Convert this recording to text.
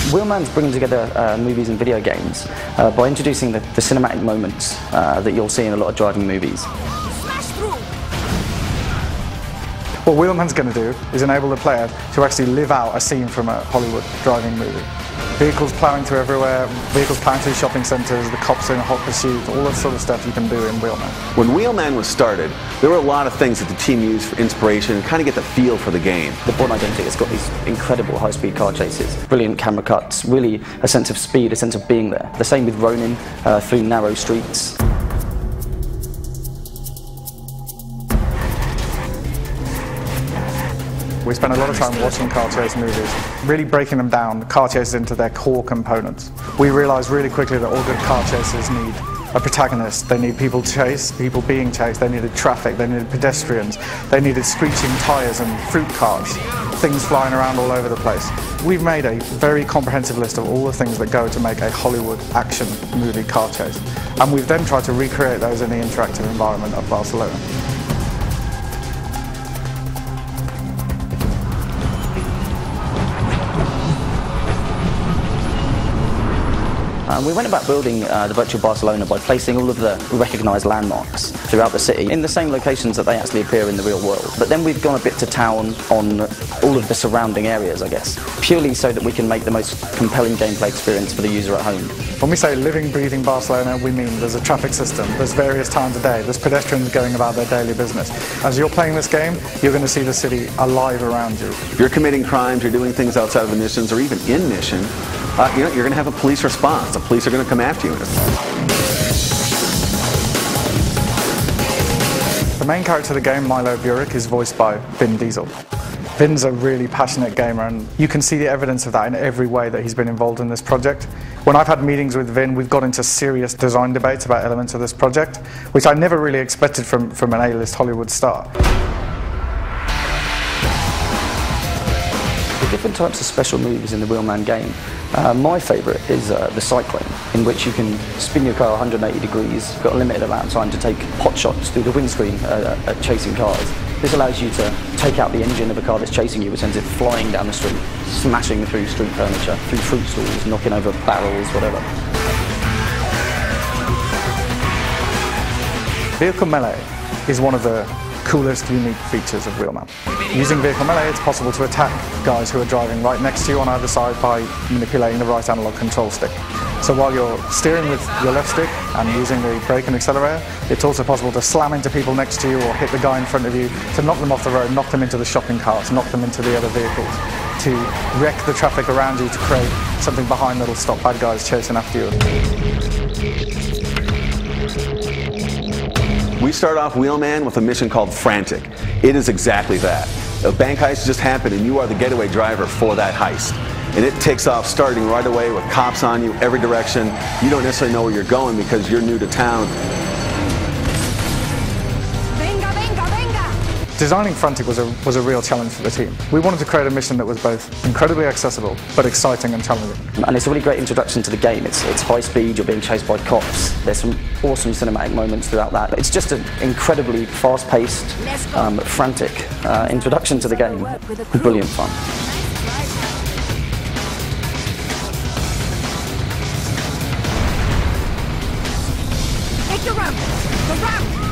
Wheelman's bringing together movies and video games by introducing the cinematic moments that you'll see in a lot of driving movies. What Wheelman's going to do is enable the player to actually live out a scene from a Hollywood driving movie. Vehicles ploughing through everywhere, vehicles ploughing through shopping centres, the cops are in hot pursuit, all that sort of stuff you can do in Wheelman. When Wheelman was started, there were a lot of things that the team used for inspiration and kind of get the feel for the game. The Bourne Identity has got these incredible high-speed car chases, brilliant camera cuts, really a sense of speed, a sense of being there. The same with Ronin through narrow streets. We spend a lot of time watching car chase movies, really breaking them down, car chases into their core components. We realised really quickly that all good car chases need a protagonist. They need people to chase, people being chased, they needed traffic, they needed pedestrians, they needed screeching tyres and fruit carts, things flying around all over the place. We've made a very comprehensive list of all the things that go to make a Hollywood action movie car chase. And we've then tried to recreate those in the interactive environment of Barcelona. We went about building the virtual Barcelona by placing all of the recognised landmarks throughout the city in the same locations that they actually appear in the real world. But then we've gone a bit to town on all of the surrounding areas, I guess, purely so that we can make the most compelling gameplay experience for the user at home. When we say living, breathing Barcelona, we mean there's a traffic system, there's various times a day, there's pedestrians going about their daily business. As you're playing this game, you're going to see the city alive around you. If you're committing crimes, you're doing things outside of the missions, or even in mission, you're going to have a police response. The police are going to come after you. The main character of the game, Milo Burik, is voiced by Vin Diesel. Vin's a really passionate gamer, and you can see the evidence of that in every way that he's been involved in this project. When I've had meetings with Vin, we've got into serious design debates about elements of this project, which I never really expected from an A-list Hollywood star. Different types of special moves in the Wheelman game. My favourite is the cycling, in which you can spin your car 180 degrees. You've got a limited amount of time to take pot shots through the windscreen at chasing cars. This allows you to take out the engine of a car that's chasing you, which sends it flying down the street, smashing through street furniture, through fruit stalls, knocking over barrels, whatever. Vehicle melee is one of the coolest, unique features of Wheelman. Using vehicle melee, it's possible to attack guys who are driving right next to you on either side by manipulating the right analog control stick. So while you're steering with your left stick and using the brake and accelerator, it's also possible to slam into people next to you or hit the guy in front of you, to knock them off the road, knock them into the shopping carts, knock them into the other vehicles, to wreck the traffic around you, to create something behind that'll stop bad guys chasing after you. We start off Wheelman with a mission called Frantic. It is exactly that. A bank heist just happened and you are the getaway driver for that heist. And it takes off starting right away with cops on you every direction. You don't necessarily know where you're going because you're new to town. Designing Frantic was a real challenge for the team. We wanted to create a mission that was both incredibly accessible, but exciting and challenging. And it's a really great introduction to the game. It's high speed, you're being chased by cops. There's some awesome cinematic moments throughout that. It's just an incredibly fast-paced, frantic introduction to the game. Brilliant fun. Take the ramp! The ramp!